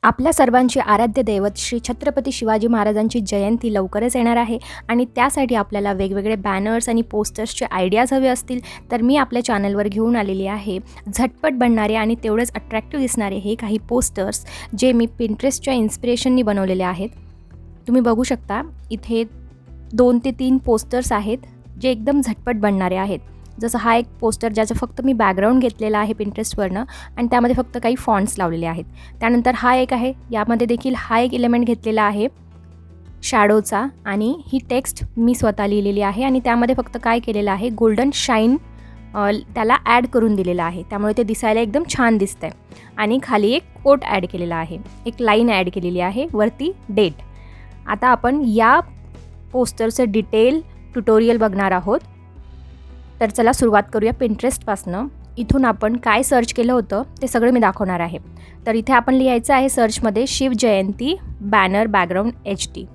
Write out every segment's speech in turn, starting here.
आपल्या सर्वांची आराध्य दैवत श्री छत्रपती शिवाजी महाराजांची जयंती लवकरच येणार आहे आणि त्यासाठी आपल्याला वेगवेगळे बॅनर्स आणि पोस्टर्सचे आयडियाज हवे असतील तर मी आपल्या चॅनलवर घेऊन आलेली आहे झटपट बनणारे आणि तेवढेच अट्रॅक्टिव्ह दिसणारे हे काही पोस्टर्स जे मी पिंट्रेस्टच्या इन्स्पिरेशननी बनवलेले आहेत. तुम्ही बघू शकता इथे 2 ते 3 पोस्टर्स आहेत जे एकदम झटपट बनणारे आहेत. जसं हा एक पोस्टर ज्याचं फक्त मी बॅकग्राऊंड घेतलेला आहे पिंट्रेस्टवरनं आणि त्यामध्ये फक्त काही फॉन्ट्स लावलेले आहेत. त्यानंतर हा एक आहे, यामध्ये देखील हा एक एलिमेंट घेतलेला आहे शॅडोचा आणि ही टेक्स्ट मी स्वतः लिहिलेली आहे आणि त्यामध्ये फक्त काय केलेलं आहे गोल्डन शाईन त्याला ॲड करून दिलेलं आहे, त्यामुळे ते दिसायला एकदम छान दिसतं आहे. आणि खाली एक कोट ॲड केलेला आहे, एक लाईन ॲड केलेली आहे, वरती डेट. आता आपण या पोस्टरचं डिटेल ट्युटोरियल बघणार आहोत. तर चला सुरुवात करूया पिंट्रेस्टपासनं. इथून आपण काय सर्च केलं होतं ते सगळं मी दाखवणार आहे. तर इथे आपण लिहायचं आहे सर्चमध्ये शिवजयंती बॅनर बॅकग्राऊंड HD.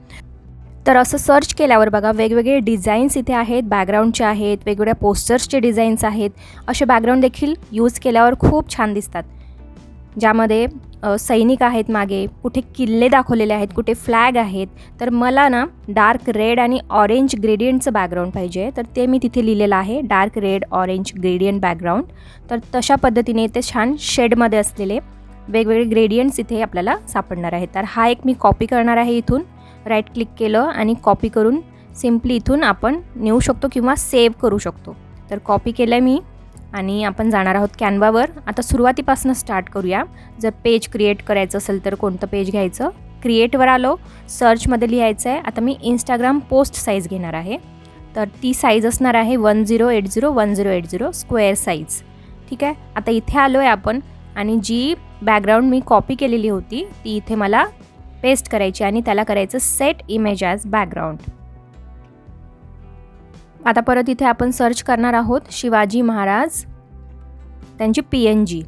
तर असं सर्च केल्यावर बघा वेगवेगळे डिझाईन्स इथे आहेत, बॅकग्राऊंडचे आहेत, वेगवेगळ्या पोस्टर्सचे डिझाईन्स आहेत. असे बॅकग्राऊंड देखील यूज केल्यावर खूप छान दिसतात, ज्यामध्ये सैनिक आहेत मागे, कुठे किल्ले दाखवलेले आहेत, कुठे फ्लॅग आहेत. तर मला ना डार्क रेड आणि ऑरेंज ग्रेडियंटचं बॅकग्राऊंड पाहिजे, तर ते मी तिथे लिहिलेलं आहे dark red orange gradient background. तर तशा पद्धतीने ते छान शेडमध्ये असलेले वेगवेगळे ग्रेडियंट्स इथे आपल्याला सापडणार आहेत. तर हा एक मी कॉपी करणार आहे. इथून राईट क्लिक केलं आणि कॉपी करून सिम्पली इथून आपण नेऊ शकतो किंवा सेव्ह करू शकतो. तर कॉपी केलं मी आणि आपण जाणार आहोत कॅनवावर. आता सुरुवातीपासून स्टार्ट करूया. जर पेज क्रिएट करायचं असेल तर कोणतं पेज घ्यायचं, क्रिएटवर आलो, सर्चमध्ये लिहायचं आहे. आता मी इंस्टाग्राम पोस्ट साईज घेणार आहे, तर ती साईज असणार आहे 1080x1080 स्क्वेअर साईज. ठीक आहे. आता इथे आलो आहे आपण आणि जी बॅकग्राऊंड मी कॉपी केलेली होती ती इथे मला पेस्ट करायची आणि त्याला करायचं सेट इमेज ॲज बॅकग्राऊंड. आता परत इथे आपण सर्च करणार आहोत शिवाजी महाराज त्यांची PNG.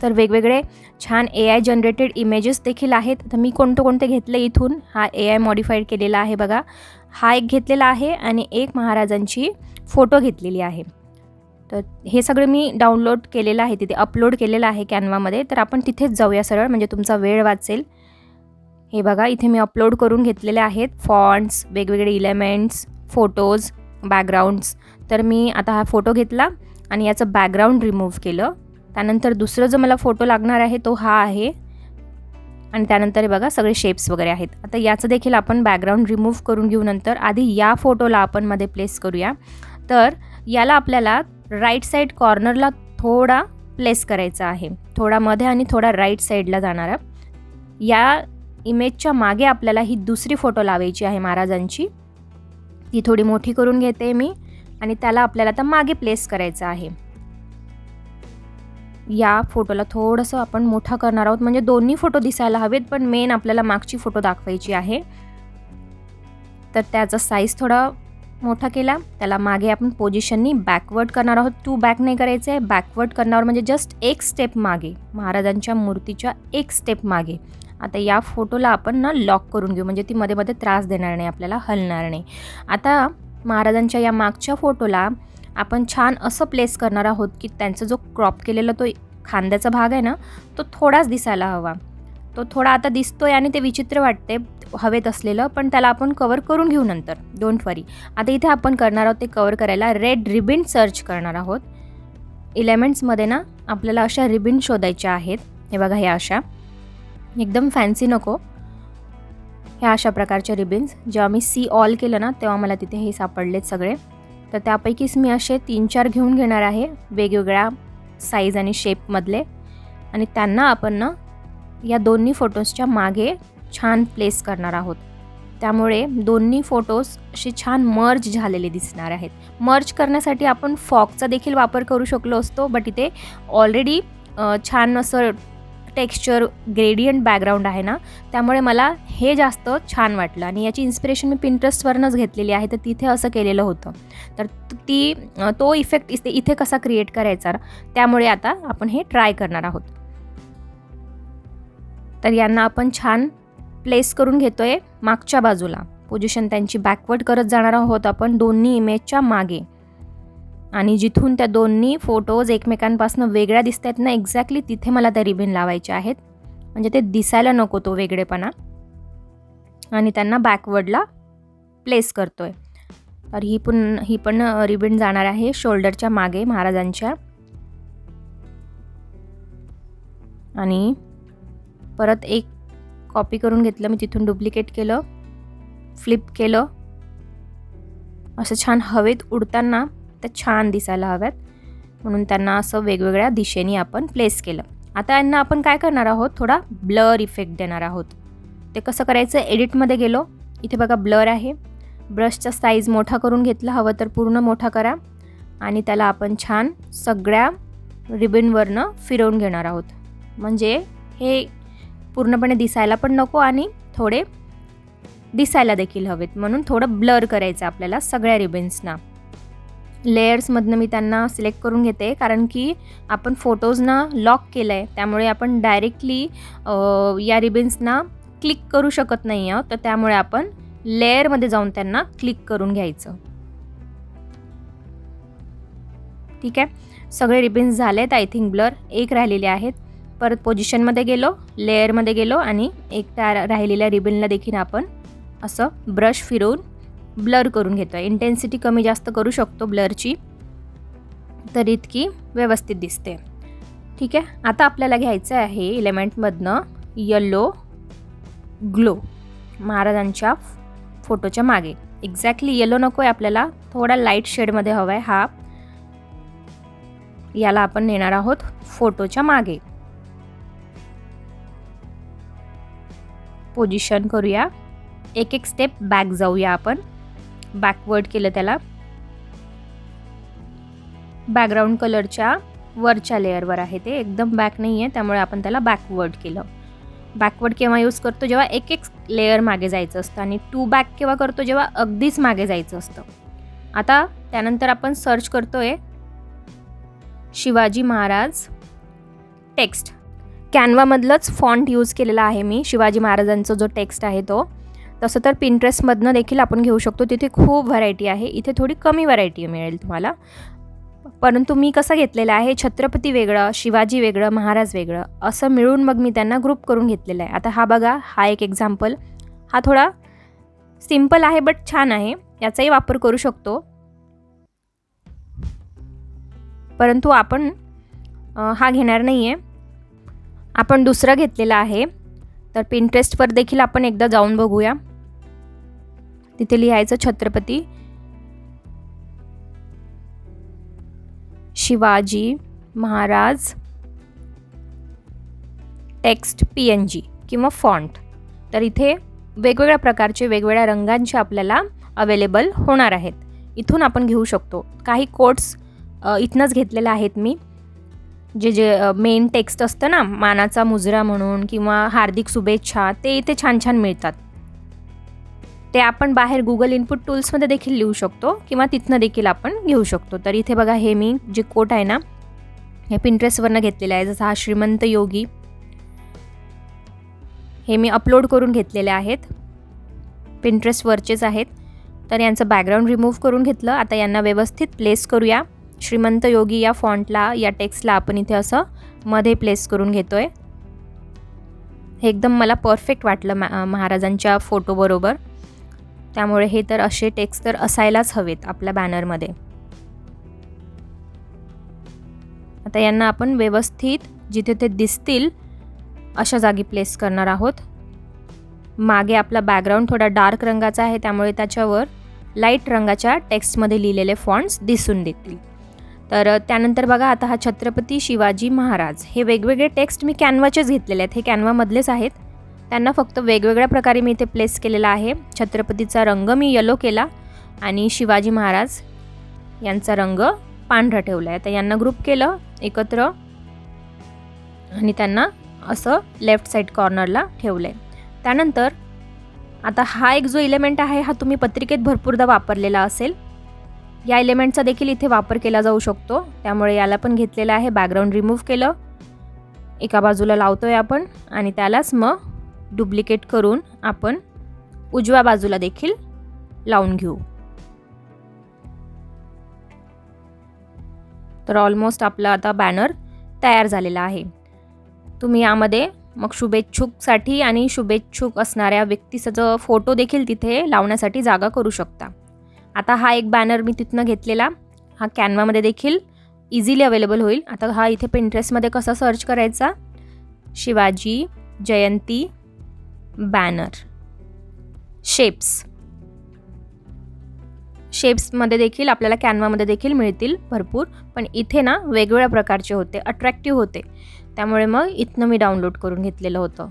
तर वेगवेगळे छान AI जनरेटेड इमेजेस देखील आहेत. तर मी कोणते घेतले इथून, हा AI मॉडिफाईड केलेला आहे बघा. हा एक घेतलेला आहे आणि एक महाराजांची फोटो घेतलेली आहे. तर हे सगळं मी डाउनलोड केलेलं आहे, तिथे अपलोड केलेलं आहे कॅनवामध्ये. तर आपण तिथेच जाऊया सरळ, म्हणजे तुमचा वेळ वाचेल. हे बघा इथे मी अपलोड करून घेतलेले आहेत फॉन्ट्स, वेगवेगळे इलेमेंट्स, फोटोज, बॅकग्राऊंड्स. तर मी आता हा फोटो घेतला आणि याचं बॅकग्राऊंड रिमूव्ह केलं. त्यानंतर दुसरं जो मला फोटो लागणार आहे तो हा आहे आणि त्यानंतर हे बघा सगळे शेप्स वगैरे आहेत. आता याचं देखील आपण बॅकग्राऊंड रिमूव्ह करून घेऊ. नंतर आधी या फोटोला आपण मध्ये प्लेस करूया. तर याला आपल्याला राईट साईड कॉर्नरला थोडा प्लेस करायचा आहे, थोडा मध्ये आणि थोडा राईट साईडला जाणारा. या इमेजच्या मागे आपल्याला ही दुसरी फोटो लावायची आहे महाराजांची. ती थोडी मोठी करून घेते मी आणि त्याला आपल्याला आता मागे प्लेस करायचं आहे. या फोटोला थोडंसं आपण मोठा करणार आहोत, म्हणजे दोन्ही फोटो दिसायला हवेत, पण मेन आपल्याला मागची फोटो दाखवायची आहे. तर त्याचा साईज थोडा मोठा केला. त्याला मागे आपण पोझिशननी बॅकवर्ड करणार आहोत. टू बॅक नाही करायचं आहे, बॅकवर्ड करणार म्हणजे जस्ट एक स्टेप मागे, महाराजांच्या मूर्तीच्या एक स्टेप मागे. आता या फोटोला आपण ना लॉक करून घेऊ, म्हणजे ती मध्ये मध्ये त्रास देणार नाही, आपल्याला हलणार नाही. आता महाराजांच्या या मागच्या फोटोला आपण छान असं प्लेस करणार आहोत की त्यांचा जो क्रॉप केलेला तो खांद्याचा भाग आहे ना तो थोडाच दिसायला हवा. तो थोडा आता दिसतोय आणि ते विचित्र वाटते हवेत असलेलं, पण त्याला आपण कवर करून घेऊ नंतर, डोंट वरी. आता इथे आपण करणार आहोत ते कवर करायला रेड रिबिन सर्च करणार आहोत. एलिमेंट्समध्ये ना आपल्याला अशा रिबिन शोधायच्या आहेत. हे बघा, ह्या अशा एकदम फॅन्सी नको, ह्या अशा प्रकारच्या रिबिन्स. जेव्हा मी सी ऑल केलं ना तेव्हा मला तिथे हे सापडलेत सगळे. तर त्यापैकीच मी असे 3-4 घेऊन घेणार आहे वेगवेगळ्या साईज आणि शेपमधले, आणि त्यांना आपण ना या दोन्ही फोटोजच्या मागे छान प्लेस करणार आहोत. त्यामुळे दोन्ही फोटोज असे छान मर्ज झालेले दिसणार आहेत. मर्ज करण्यासाठी आपण फॉगचा देखील वापर करू शकलो असतो, बट इथे ऑलरेडी छान असं टेक्स्चर ग्रेडियंट बॅकग्राऊंड आहे ना, त्यामुळे मला हे जास्त छान वाटलं आणि याची इन्स्पिरेशन मी पिंट्रेस्टवरनंच घेतलेली आहे. तर तिथे असं केलेलं होतं. तर तो इफेक्ट इथे कसा क्रिएट करायचा, त्यामुळे आता आपण हे ट्राय करणार आहोत. तर यांना आपण छान प्लेस करून घेतोय मागच्या बाजूला, पोझिशन त्यांची बॅकवर्ड करत जाणार आहोत आपण दोन्ही इमेजच्या मागे. आणि जिथून त्या दोन्ही फोटोज एकमेकांपासून वेगळ्या दिसत आहेत ना एक्झॅक्टली तिथे मला त्या रिबन लावायच्या आहेत. म्हणजे ते दिसायला नको तो वेगळेपणा. आणि त्यांना बॅकवर्डला प्लेस करतोय. तर ही पण रिबन जाणार आहे शोल्डरच्या मागे महाराजांच्या. आणि परत एक कॉपी करून घेतलं मी तिथून, डुप्लिकेट केलं, फ्लिप केलं. असं छान हवेत उडताना ते छान दिसायला हव्यात म्हणून त्यांना असं वेगवेगळ्या दिशेने आपण प्लेस केलं. आता यांना आपण काय करणार आहोत, थोडा ब्लर इफेक्ट देणार आहोत. ते कसं करायचं, एडिटमध्ये गेलो, इथे बघा ब्लर आहे. ब्रशचा साईज मोठा करून घेतला, हवं तर पूर्ण मोठा करा. आणि त्याला आपण छान सगळ्या रिबनवरनं फिरवून घेणार आहोत. म्हणजे हे पूर्णपणे दिसायला पण नको आणि थोडे दिसायला देखील हवेत, म्हणून थोडं ब्लर करायचं आपल्याला सगळ्या रिबन्सना. लेयर्समधनं मी त्यांना सिलेक्ट करून घेते, कारण की आपण फोटोजना लॉक केलं आहे, त्यामुळे आपण डायरेक्टली या रिबन्सना क्लिक करू शकत नाही आहोत. तर त्यामुळे आपण लेयरमध्ये जाऊन त्यांना क्लिक करून घ्यायचं. ठीक आहे, सगळे रिबन्स झालेत. आय थिंक ब्लर एक राहिलेले आहेत. परत पोझिशनमध्ये गेलो, लेअरमध्ये गेलो आणि एक त्या राहिलेल्या रिबनला देखील आपण असं ब्रश फिरवून ब्लर करून घेतो आहे. इंटेन्सिटी कमी जास्त करू शकतो ब्लरची, तर इतकी व्यवस्थित दिसते. ठीक आहे, आता आपल्याला घ्यायचं आहे एलिमेंटमधनं येलो ग्लो महाराजांच्या फोटोच्या मागे. एक्झॅक्टली येलो नको आहे आपल्याला, थोडा लाईट शेडमध्ये हवा आहे हा. याला आपण नेणार आहोत फोटोच्या मागे. पोझिशन करूया, एक एक स्टेप बॅक जाऊया आपण. बॅकवर्ड केलं त्याला. बॅकग्राऊंड कलरच्या वरच्या लेअरवर आहे ते, एकदम बॅक नाही आहे, त्यामुळे आपण त्याला बॅकवर्ड केलं. बॅकवर्ड केव्हा यूज करतो, जेव्हा एक एक लेअर मागे जायचं असतं. आणि टू बॅक केव्हा करतो, जेव्हा अगदीच मागे जायचं असतं. आता त्यानंतर आपण सर्च करतोय शिवाजी महाराज टेक्स्ट. कॅनवामधलंच फॉन्ट यूज केलेला आहे मी, शिवाजी महाराजांचा जो टेक्स्ट आहे तो. तसं तर पिंट्रेस्टमधनं देखील आपण घेऊ शकतो, तिथे खूप व्हरायटी आहे. इथे थोडी कमी व्हरायटी मिळेल तुम्हाला, परंतु मी कसं घेतलेलं आहे, छत्रपती वेगळं, शिवाजी वेगळं, महाराज वेगळं असं मिळून मग मी त्यांना ग्रुप करून घेतलेलं आहे. आता हा बघा, हा एक एक्झाम्पल. हा थोडा सिम्पल आहे बट छान आहे, याचाही वापर करू शकतो. परंतु आपण हा घेणार नाही आहे, आपण दुसरा घेतलेला आहे. तर पिंट्रेस्टवर देखील आपण एकदा जाऊन बघूया. तिथे लिहायचं छत्रपती शिवाजी महाराज टेक्स्ट PNG किंवा फॉन्ट. तर इथे वेगवेगळ्या प्रकारचे वेगवेगळ्या रंगांचे आपल्याला अवेलेबल होणार आहेत. इथून आपण घेऊ शकतो. काही कोट्स इथनंच घेतलेले आहेत मी. जे मेन टेक्स्ट असतं ना, मानाचा मुजरा म्हणून किंवा हार्दिक शुभेच्छा, ते इथे छान छान मिळतात. ते आपण बाहेर गुगल इनपुट टूल्समध्ये देखील लिहू शकतो किंवा तिथनं देखील आपण घेऊ शकतो. तर इथे बघा, हे मी जे कोट आहे ना, हे पिंट्रेस्टवरनं घेतलेलं आहे. जसं हा श्रीमंत योगी, हे मी अपलोड करून घेतलेले आहेत, पिंट्रेस्टवरचेच आहेत. तर यांचं बॅकग्राऊंड रिमूव्ह करून घेतलं. आता यांना व्यवस्थित प्लेस करूया. श्रीमंत योगी या फॉन्टला, या टेक्स्टला आपण इथे असं मध्ये प्लेस करून घेतोय. हे एकदम मला परफेक्ट वाटलं महाराजांच्या फोटोबरोबर. त्यामुळे हे तर असे टेक्स्ट तर असायलाच हवेत आपल्या बॅनरमध्ये. आता यांना आपण व्यवस्थित जिथे ते दिसतील अशा जागी प्लेस करणार आहोत. मागे आपला बॅकग्राऊंड थोडा डार्क रंगाचा आहे, त्यामुळे त्याच्यावर लाईट रंगाच्या टेक्स्टमध्ये लिहिलेले फॉन्ट्स दिसून देतील. तर त्यानंतर बघा, आता हा छत्रपती शिवाजी महाराज, हे वेगवेगळे टेक्स्ट मी कॅनवाचेच घेतलेले आहेत. हे कॅनवामधलेच आहेत. त्यांना फक्त वेगवेगळ्या प्रकारे मी इथे प्लेस केलेला आहे. छत्रपतीचा रंग मी येलो केला आणि शिवाजी महाराज यांचा रंग पांढरा ठेवला आहे. तर यांना ग्रुप केलं एकत्र आणि त्यांना असं लेफ्ट साईड कॉर्नरला ठेवलं आहे. त्यानंतर आता हा एक जो एलिमेंट आहे, हा तुम्ही पत्रिकेत भरपूरदा वापरलेला असेल. या एलिमेंटचा देखील इथे वापर केला जाऊ शकतो, त्यामुळे याला पण घेतलेलं आहे. बॅकग्राऊंड रिमूव्ह केलं, एका बाजूला लावतोय आपण आणि त्यालाच मग डुप्लिकेट करून आपण उजव्या बाजूला देखील लावून घेऊ. तर ऑलमोस्ट आपला आता बॅनर तयार झालेला आहे. तुम्ही यामध्ये मग शुभेच्छुकसाठी आणि शुभेच्छुक असणाऱ्या व्यक्तीचा फोटो देखील तिथे लावण्यासाठी जागा करू शकता. आता हा एक बॅनर मी तिथनं घेतलेला, हा कॅनवामध्ये देखील इझिली अवेलेबल होईल. आता हा इथे पिंट्रेस्टमध्ये कसा सर्च करायचा, शिवाजी जयंती बॅनर शेप्समध्ये देखील आपल्याला कॅनवामध्ये देखील मिळतील भरपूर, पण इथे ना वेगवेगळ्या प्रकारचे होते, अट्रॅक्टिव्ह होते, त्यामुळे मग इथनं मी डाउनलोड करून घेतलेलं होतं.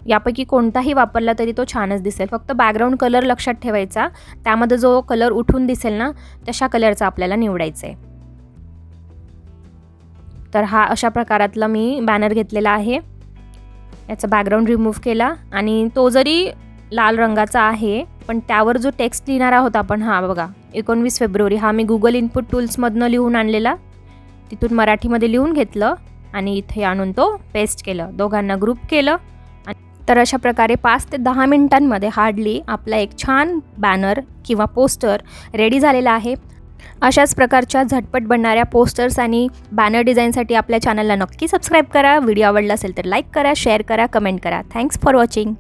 यापैकी कोणताही वापरला तरी तो छानच दिसेल. फक्त बॅकग्राऊंड कलर लक्षात ठेवायचा, त्यामध्ये जो कलर उठून दिसेल ना तशा कलरचा आपल्याला निवडायचा आहे. तर हा अशा प्रकारातला मी बॅनर घेतलेला आहे. याचा बॅकग्राऊंड रिमूव्ह केला आणि तो जरी लाल रंगाचा आहे पण त्यावर जो टेक्स्ट लिहिणार आहोत आपण, हा बघा 19 फेब्रुवारी, हा मी गुगल इनपुट टूल्समधनं लिहून आणलेला, तिथून मराठीमध्ये लिहून घेतलं आणि इथे आणून तो पेस्ट केलं, दोघांना ग्रुप केलं. तर अशा प्रकारे 5 ते 10 मिनिटांमध्ये हार्डली आपला एक छान बॅनर किंवा पोस्टर रेडी झालेला आहे. अशाच प्रकारच्या झटपट बनणाऱ्या पोस्टर्स आणि बॅनर डिझाईनसाठी आपल्या चॅनलला नक्की सबस्क्राईब करा. व्हिडिओ आवडला असेल तर लाईक करा, शेअर करा, कमेंट करा. Thanks for watching.